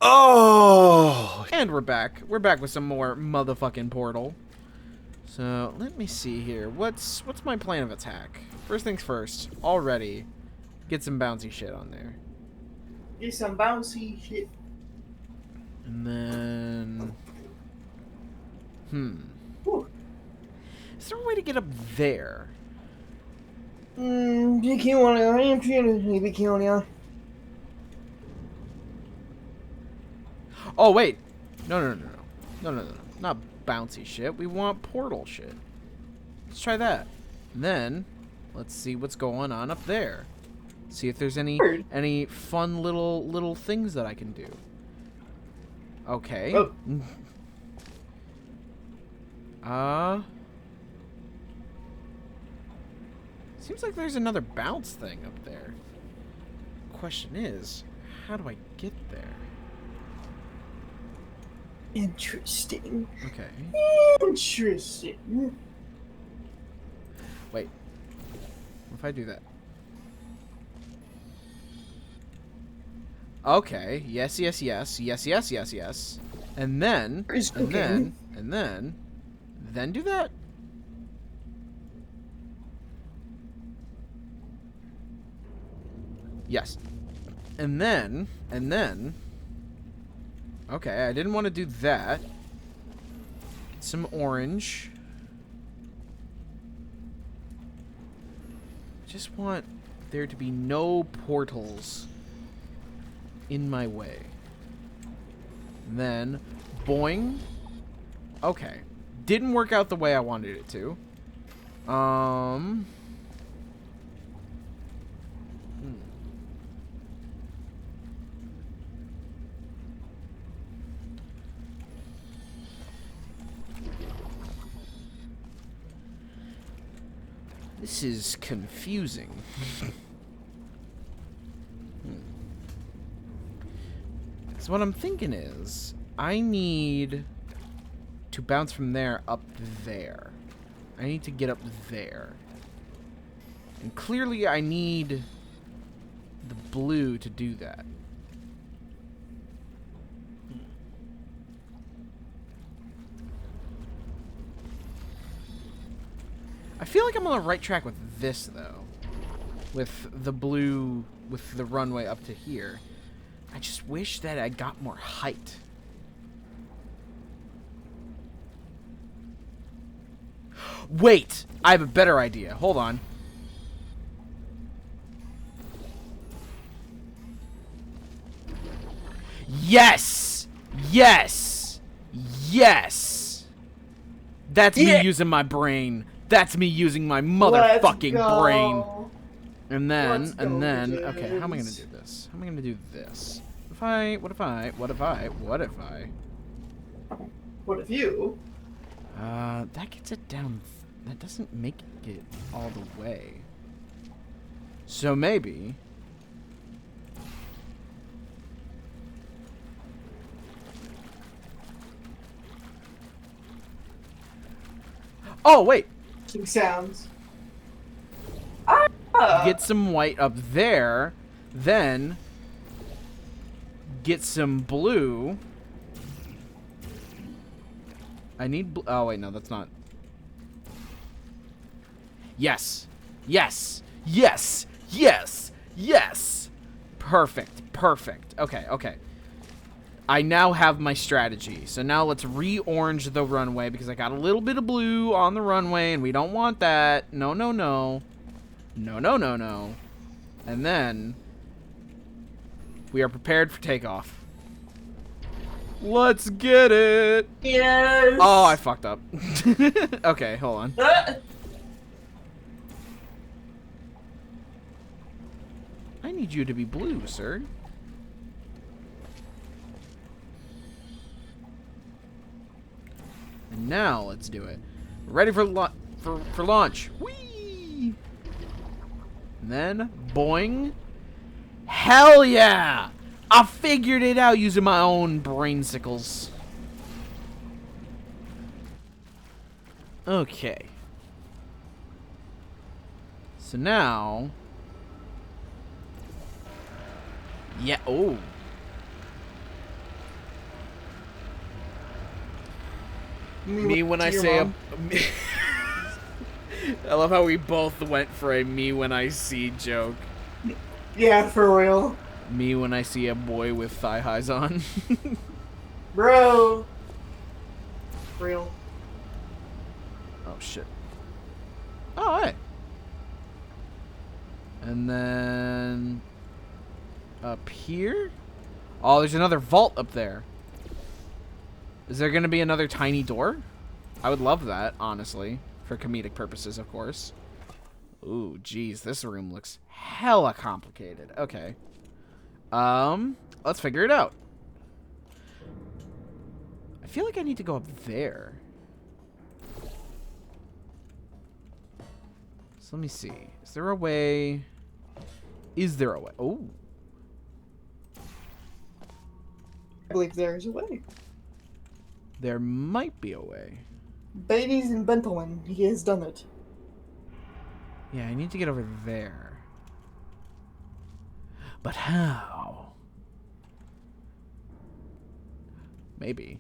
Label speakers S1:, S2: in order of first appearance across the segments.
S1: Oh! And we're back. We're back with some more motherfucking Portal. So, let me see here. What's my plan of attack? First things first. Already. Get some bouncy shit on there.
S2: Get some bouncy shit.
S1: And then...
S2: Whew.
S1: Is there a way to get up there? Oh, wait. No. Not bouncy shit. We want portal shit. Let's try that. And then, let's see what's going on up there. See if there's any fun little things that I can do. Okay.
S2: Oh.
S1: Seems like there's another bounce thing up there. Question is, how do I get there?
S2: Interesting.
S1: Okay.
S2: Interesting.
S1: Wait. What if I do that? Okay. Yes. And then then do that. Yes. And then okay, I didn't want to do that. Get some orange. Just want there to be no portals in my way. And then boing. Okay. Didn't work out the way I wanted it to. This is confusing. So what I'm thinking is, I need to bounce from there up there. I need to get up there. And clearly I need the blue to do that. I feel like I'm on the right track with this, though. With the blue, with the runway up to here. I just wish that I got more height. Wait! I have a better idea. Hold on. Yes! Yes! Yes! That's me using my brain. That's me using my motherfucking brain. And then, okay, how am I gonna do this? How am I gonna do this? What if you? That gets it down. That doesn't make it all the way. So maybe. Oh, wait.
S2: Sounds.
S1: Get some white up there, then get some blue. I need blue. Oh, wait, no, that's not. Yes. Yes. Yes. Yes. Yes. Perfect. Perfect. Okay, okay. I now have my strategy. So now let's re-orange the runway because I got a little bit of blue on the runway and we don't want that. No, no, no. No, no, no, no. And then we are prepared for takeoff. Let's get it.
S2: Yes.
S1: Oh, I fucked up. Okay, hold on. I need you to be blue, sir. And now let's do it. Ready for launch. Whee! And then boing. Hell yeah! I figured it out using my own brainsicles. Okay. So now, yeah. Oh. Me when I
S2: to your
S1: say
S2: mom.
S1: me. I love how we both went for a me when I see joke.
S2: Yeah, for real.
S1: Me when I see a boy with thigh highs on.
S2: Bro. Real.
S1: Oh shit. Oh hey. And then up here? Oh, there's another vault up there. Is there gonna be another tiny door? I would love that, honestly. For comedic purposes, of course. Ooh, geez, this room looks hella complicated. Okay. Let's figure it out. I feel like I need to go up there. So let me see. Is there a way? Is there a way? Oh.
S2: I believe there's a way.
S1: There might be a way.
S2: Ladies and gentlemen, he has done it.
S1: Yeah, I need to get over there. But how? Maybe.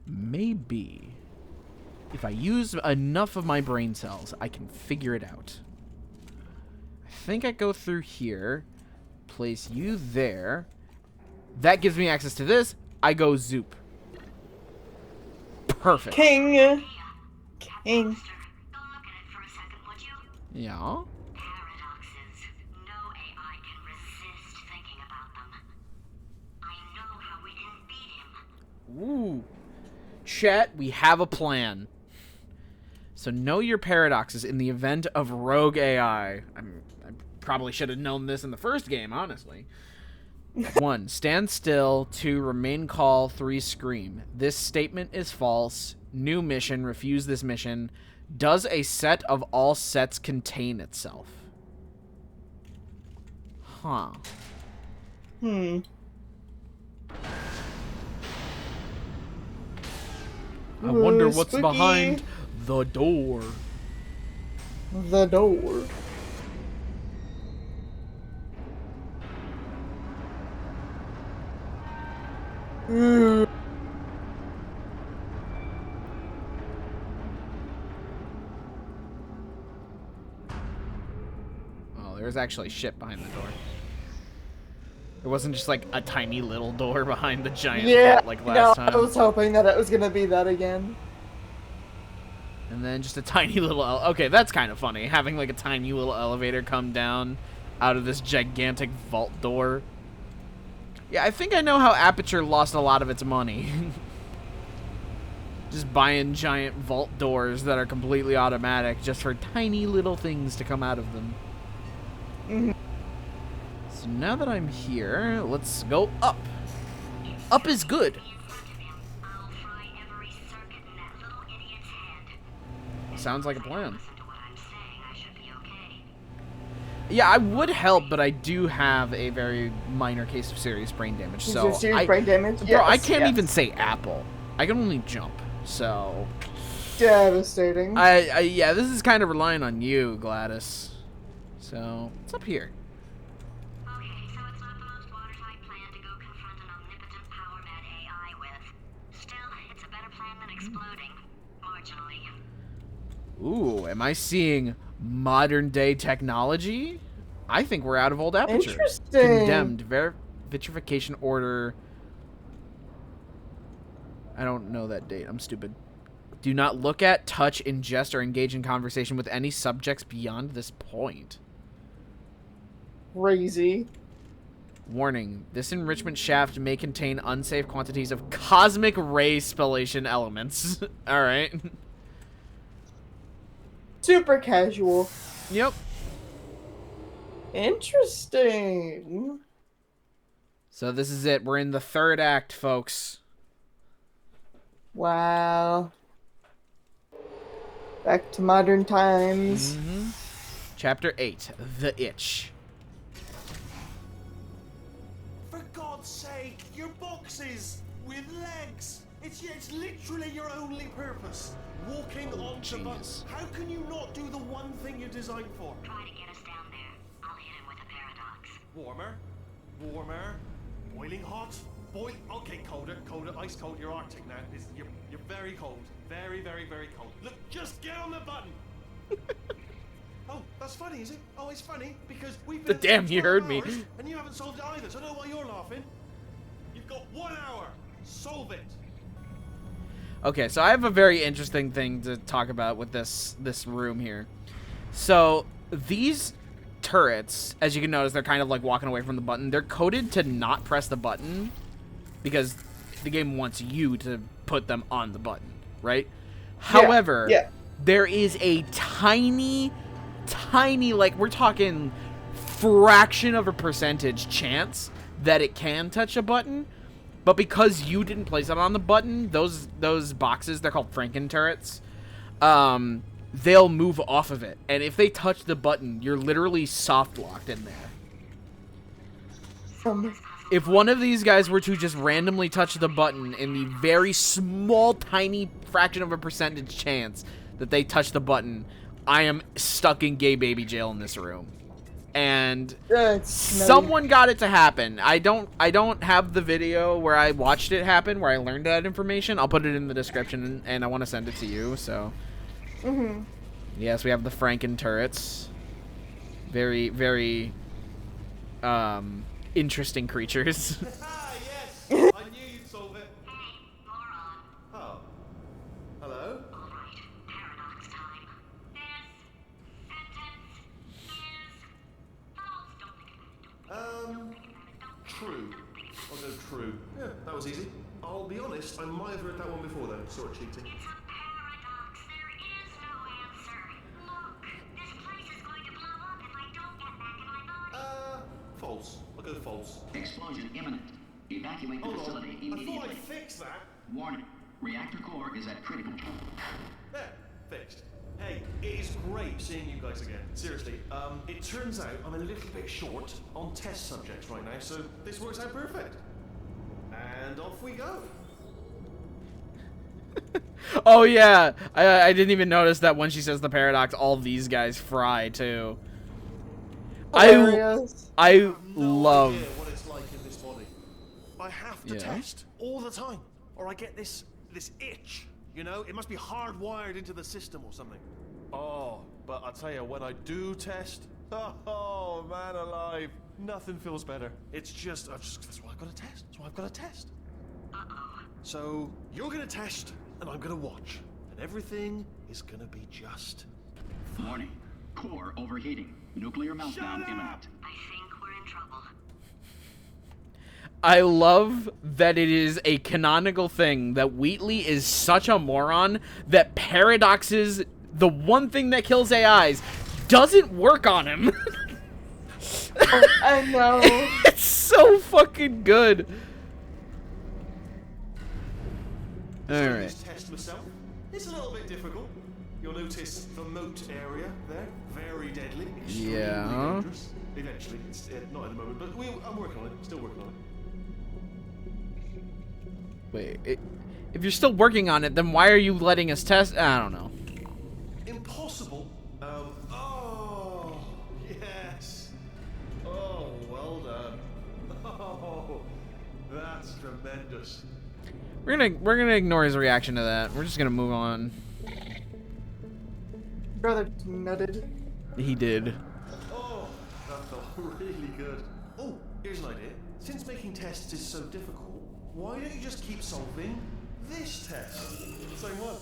S1: Maybe. If I use enough of my brain cells, I can figure it out. I think I go through here. Place you there. That gives me access to this. I go zoop. Perfect.
S2: King. King.
S1: Yeah.
S3: Paradoxes. No AI can resist thinking about them. I know how we can beat him.
S1: Ooh. Chat, we have a plan. So know your paradoxes in the event of rogue AI. I probably should have known this in the first game, honestly. 1. Stand still. 2. Remain call. 3. Scream. This statement is false. New mission. Refuse this mission. Does a set of all sets contain itself? Huh.
S2: Hmm.
S1: I wonder
S2: Ooh,
S1: what's
S2: spooky.
S1: behind the door.
S2: The door. Ooh.
S1: Oh, there's actually shit behind the door. It wasn't just like a tiny little door behind the giant vault like last time.
S2: I was hoping that it was gonna be that again.
S1: And then just a tiny little... Okay, that's kind of funny. Having like a tiny little elevator come down out of this gigantic vault door. Yeah, I think I know how Aperture lost a lot of its money. Just buying giant vault doors that are completely automatic just for tiny little things to come out of them.
S2: Mhm.
S1: So now that I'm here, let's go up. Up is good.
S3: I'll fry every circuit in that little idiot's head.
S1: Sounds like a plan.
S3: Listen to what I'm saying. I should be okay.
S1: Yeah, I would help, but I do have a very minor case of serious brain damage. So
S2: Is there serious brain damage?
S1: bro, I
S2: Yes,
S1: can't
S2: yes.
S1: even say apple. I can only jump. So
S2: Devastating.
S1: yeah, this is kind of relying on you, Gladys. So what's up here?
S3: Okay, so it's not the most watertight plan to go confront an omnipotent power-mad AI with. Still, it's a better plan than exploding. Marginally.
S1: Ooh, am I seeing modern day technology? I think we're out of old Aperture.
S2: Interesting.
S1: Condemned. Vitrification order. I don't know that date. I'm stupid. Do not look at, touch, ingest, or engage in conversation with any subjects beyond this point.
S2: Crazy.
S1: Warning. This enrichment shaft may contain unsafe quantities of cosmic ray spallation elements. Alright.
S2: Super casual.
S1: Yep.
S2: Interesting.
S1: So this is it. We're in the third act, folks.
S2: Wow. Back to modern times.
S1: Mm-hmm. Chapter 8. The Itch.
S4: For God's sake, your boxes with legs. It's literally your only purpose. Walking onto
S1: jeez.
S4: bugs. How can you not do the one thing you're designed for?
S3: Try to get us down there. I'll hit him with a paradox.
S4: Warmer, warmer, boiling hot, boy. Okay, colder, ice cold. You're Arctic now. You're very cold. Very, very, very cold. Look, just get on the button. Oh, that's funny, is it? Oh, it's funny because we've been.
S1: Damn, you heard me.
S4: And you haven't solved it either. So I don't know why you're laughing. You've got 1 hour. Solve it.
S1: Okay, so I have a very interesting thing to talk about with this room here. So these turrets, as you can notice, they're kind of like walking away from the button. They're coded to not press the button because the game wants you to put them on the button, right? However, there is a tiny, like we're talking fraction of a percentage chance that it can touch a button. But because you didn't place it on the button, those boxes, they're called Franken turrets, they'll move off of it. And if they touch the button, you're literally soft locked in there. If one of these guys were to just randomly touch the button in the very small, tiny fraction of a percentage chance that they touch the button, I am stuck in gay baby jail in this room. And someone got it to happen. I don't have the video where I watched it happen, where I learned that information. I'll put it in the description, and I want to send it to you. So, yes, we have the Franken turrets. Very, very interesting creatures.
S4: Ah, yes. I knew you'd solve it.
S3: Hey, moron.
S4: Oh. Hello.
S3: All right, paradox time. This sentence is false. Don't think about it.
S4: True. I'll go true. Yeah, that was easy. I'll be honest, I might have heard that one before though. Sort of cheating.
S3: It's a paradox. There is no answer. Look, this place is going to blow up if I don't get back in my body.
S4: False. I'll go false.
S5: Explosion imminent. Evacuate the
S4: Hold on.
S5: facility
S4: I thought
S5: immediately.
S4: I'd fix that.
S5: Warning. Reactor core is at critical.
S4: There. Fixed. Hey, it is great seeing you guys again. Seriously, it turns out I'm a little bit short on test subjects right now, so this works out perfect. And off we go.
S1: Oh yeah, I didn't even notice that when she says the paradox, all these guys fry too.
S2: Hilarious.
S1: I
S4: No
S1: love.
S4: idea what it's like in this body. I have to test all the time, or I get this itch. You know, it must be hardwired into the system or something. Oh, but I tell you, when I do test, oh man alive, nothing feels better. It's just, that's why I've got to test. That's why I've got to test. So you're gonna test, and I'm gonna watch, and everything is gonna be just.
S5: Warning. Core overheating. Nuclear meltdown imminent.
S3: I think we're in trouble.
S1: I love that it is a canonical thing that Wheatley is such a moron that paradoxes, the one thing that kills AIs, doesn't work on him.
S2: I know.
S1: It's so fucking good.
S4: Doing
S1: Alright.
S4: this test myself. It's a little bit difficult. You'll notice the moat area there, very deadly, extremely
S1: Yeah.
S4: dangerous. Eventually, it's not at the moment, but I'm working on it. Still working on it.
S1: Wait, if you're still working on it, then why are you letting us test? I don't know.
S4: Impossible. Oh, yes. Oh, well done. Oh, that's tremendous.
S1: We're gonna ignore his reaction to that. We're just gonna move on.
S2: Brother nutted.
S1: He did.
S4: Oh, that felt really good. Oh, here's an idea. Since making tests is so difficult, why don't you just keep solving this test? Same one.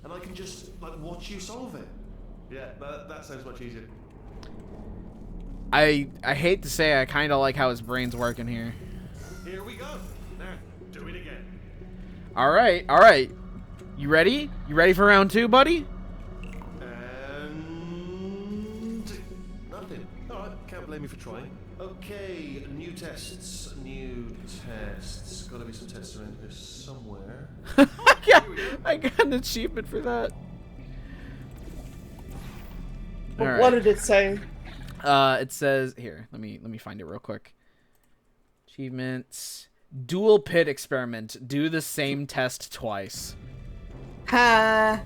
S4: And I can just, like, watch you solve it. Yeah, that sounds much easier.
S1: I hate to say I kind of like how his brain's working here.
S4: Here we go. Now, do it again.
S1: All right. You ready? You ready for round 2, buddy?
S4: And nothing. Alright, can't blame me for trying. Okay, new tests. Gotta be some tests around here somewhere.
S1: I got an achievement for that.
S2: But
S1: All
S2: what
S1: right.
S2: did it say?
S1: It says here. Let me find it real quick. Achievements. Dual pit experiment. Do the same test twice.
S2: Ha!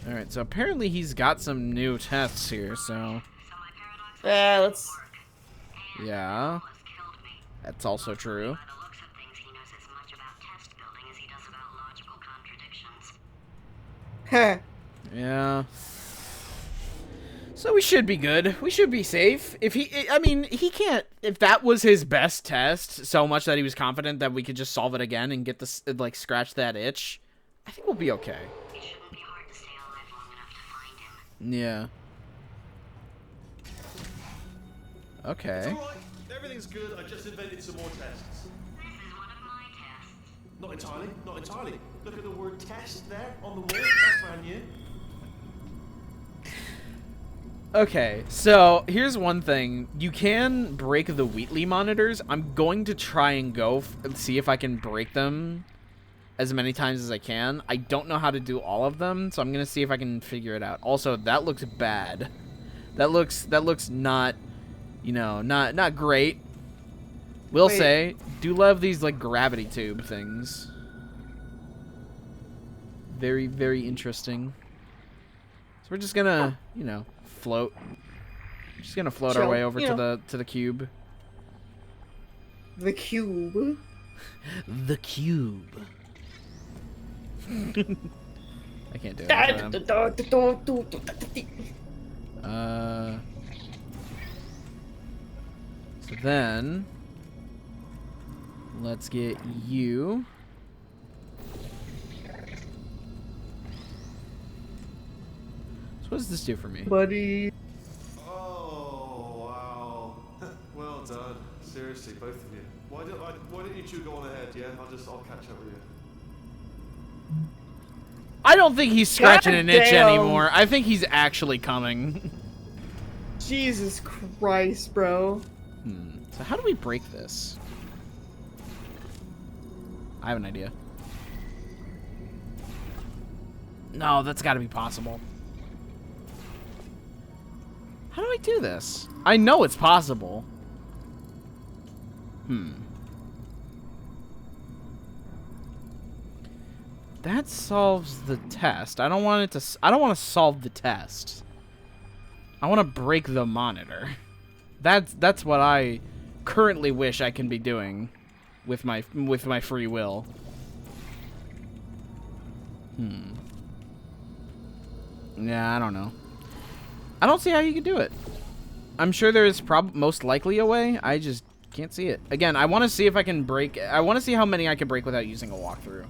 S1: All right. So apparently he's got some new tests here. So
S3: So my paradox
S2: Yeah, let's.
S1: yeah.
S3: has killed me.
S1: That's also true.
S3: By the looks of things, he knows as much about test building as he does about logical contradictions.
S2: Heh.
S1: Yeah. So we should be good. We should be safe. If I mean, he can't. If that was his best test, so much that he was confident that we could just solve it again and get this, like, scratch that itch, I think we'll be okay.
S3: It shouldn't be hard to stay alive long enough to find him.
S1: Yeah. Okay.
S4: It's alright. Everything's good. I just invented some more tests.
S3: This is one of my tests.
S4: Not entirely. Not entirely. Look at the word test there on the wall. That's brand new.
S1: Okay, so here's one thing. You can break the Wheatley monitors. I'm going to try and see if I can break them as many times as I can. I don't know how to do all of them, so I'm going to see if I can figure it out. Also, that looks bad. That looks not, you know, not great. Will say, do love these, like, gravity tube things. Very, very interesting. So we're just gonna, you know, float. Just gonna float our
S2: Chell,
S1: way over
S2: you know.
S1: to the cube.
S2: The cube.
S1: The cube. I can't do it. So then, let's get you. So what does this do for me?
S2: Buddy.
S4: Oh, wow. Well done. Seriously, both of you. Why don't you two go on ahead, yeah? I'll catch up with you.
S1: I don't think he's scratching an itch
S2: Goddamn.
S1: anymore. I think he's actually coming.
S2: Jesus Christ, bro.
S1: So how do we break this? I have an idea. No, that's got to be possible. How do I do this? I know it's possible. That solves the test. I don't want it to. I don't want to solve the test. I want to break the monitor. That's what I currently wish I can be doing with my free will. Yeah, I don't know. I don't see how you can do it. I'm sure there is most likely a way. I just can't see it. Again, I want to see if I can break. I want to see how many I can break without using a walkthrough.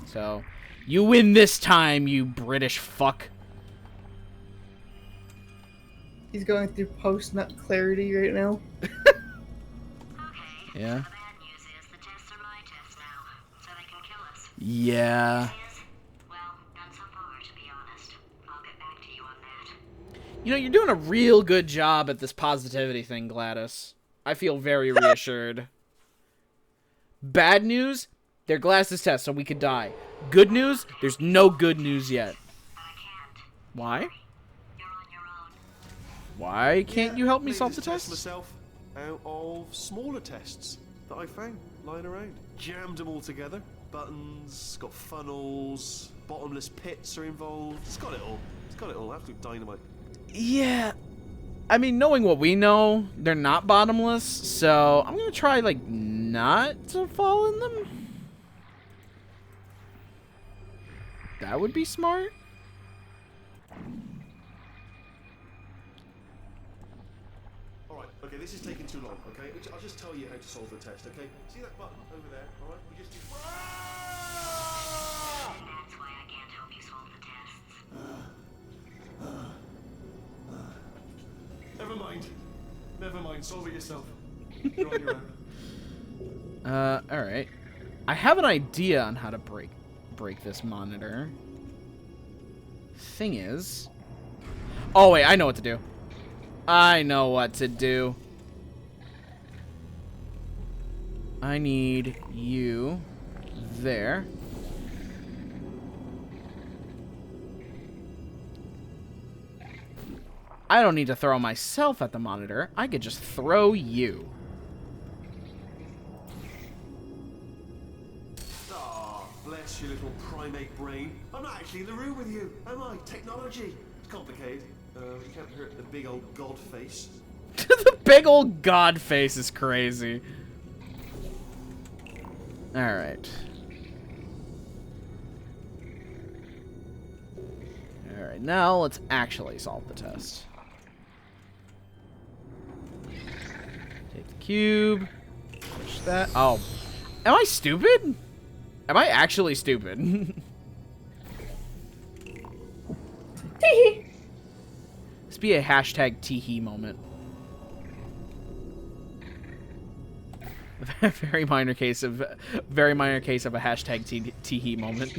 S1: So, you win this time, you British fuck.
S2: He's going through post-nut clarity right now.
S3: Okay.
S1: Yeah.
S3: So the bad news is the tests are my tests now, so they can kill us.
S1: Yeah.
S3: Is, well, none so far, to be honest. I'll get back to you on that.
S1: You know, you're doing a real good job at this positivity thing, Gladys. I feel very reassured. Bad news, their glasses test, so we could die. Good news, there's no good news yet.
S3: But I can't.
S1: Why?
S3: You're on your own.
S1: Why can't you help me
S4: made
S1: solve the
S4: this test
S1: test?
S4: myself out of smaller tests that I found lying around. Jammed them all together. Buttons, got funnels, bottomless pits are involved. It's got it all. It's got it all. Absolute dynamite.
S1: Yeah. I mean, knowing what we know, they're not bottomless, so I'm gonna try, like, not to fall in them. That would be smart.
S4: Alright, okay, this is taking too long, okay? I'll just tell you how to solve the test, okay? See that button over there, alright? You just do...
S3: And that's why I can't help you solve the tests.
S4: Never mind. Never mind, solve it yourself. You're on your own.
S1: Alright. I have an idea on how to break this monitor. Thing is... Oh, wait, I know what to do. I know what to do. I need you there. I don't need to throw myself at the monitor. I could just throw you.
S4: Ah, bless your little primate brain. I'm not actually in the room with you, am I? Technology. It's complicated. You can't hurt the big old god face.
S1: The big old god face is crazy. Alright. Alright, now let's actually solve the test. Take the cube. Push that. Oh. Am I stupid? Am I actually stupid? This be a hashtag teehee moment. Very minor case of a hashtag teehee moment.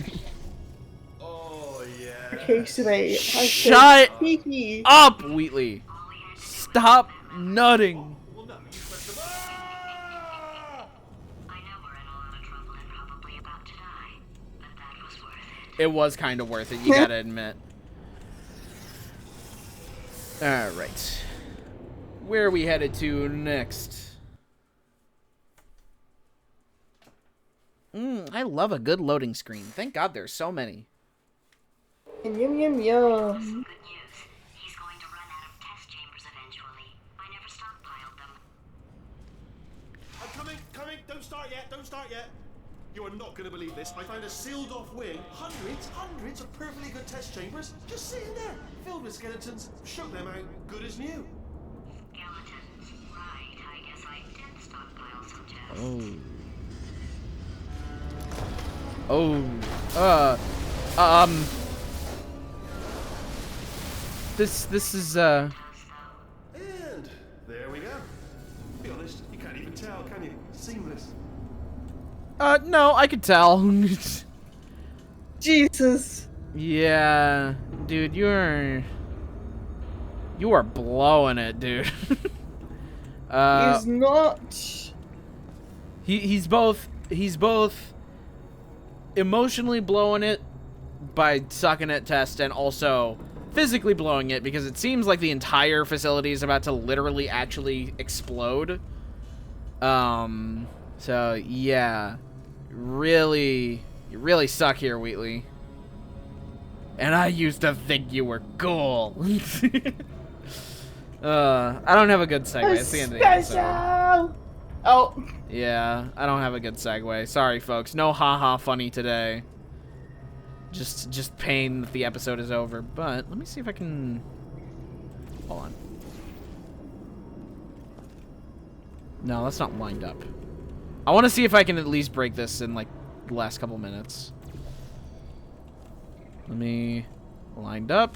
S4: Oh yeah.
S2: Case of a
S1: Shut
S2: Kiki.
S1: up, Wheatley. Stop nutting.
S4: Well, no, you press the ah!
S3: I know we're in a lot of trouble and probably about to die, but that was worth it.
S1: It was kind of worth it, you gotta admit. Alright. Where are we headed to next? I love a good loading screen. Thank God there's so many.
S2: Yum yum yum.
S3: Good news. He's going to run out of test chambers eventually. I never stockpiled them.
S4: I'm coming, don't start yet. You are not going to believe this. I found a sealed off wing, hundreds of perfectly good test chambers, just sitting there, filled with skeletons. Shook them out, good as new.
S3: Skeletons. Right, I guess I did stockpile some tests.
S1: This is
S4: And there we go. To be honest, you can't even tell, can you? Seamless.
S1: no, I could tell.
S2: Jesus.
S1: Yeah, dude, you are blowing it, dude.
S2: He's not.
S1: He's both emotionally blowing it by sucking at test and also physically blowing it because it seems like the entire facility is about to literally actually explode. So yeah, you really suck here, Wheatley. And I used to think you were cool. I don't have a good segue. It's the end of the episode.
S2: Special. Oh.
S1: Yeah, I don't have a good segue. Sorry, folks. No haha funny today. Just pain that the episode is over. But let me see if I can. Hold on. No, that's not lined up. I want to see if I can at least break this in like the last couple minutes. Let me lined up.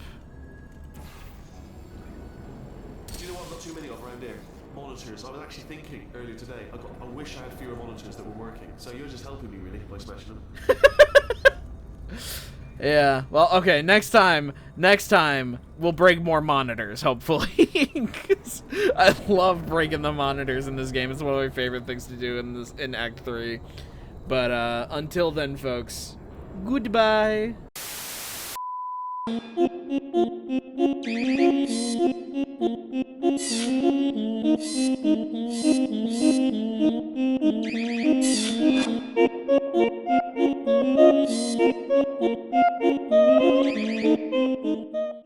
S4: Do you know what I've got too many of around here? Monitors. I was actually thinking earlier today, I wish I had fewer monitors that were working. So you're just helping me really by smashing them.
S1: Yeah, well, okay, next time we'll break more monitors, hopefully. 'Cause I love breaking the monitors in this game. It's one of my favorite things to do in Act 3. But until then, folks, goodbye.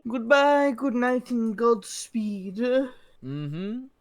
S2: Goodbye, good night, and Godspeed.
S1: Mm-hmm.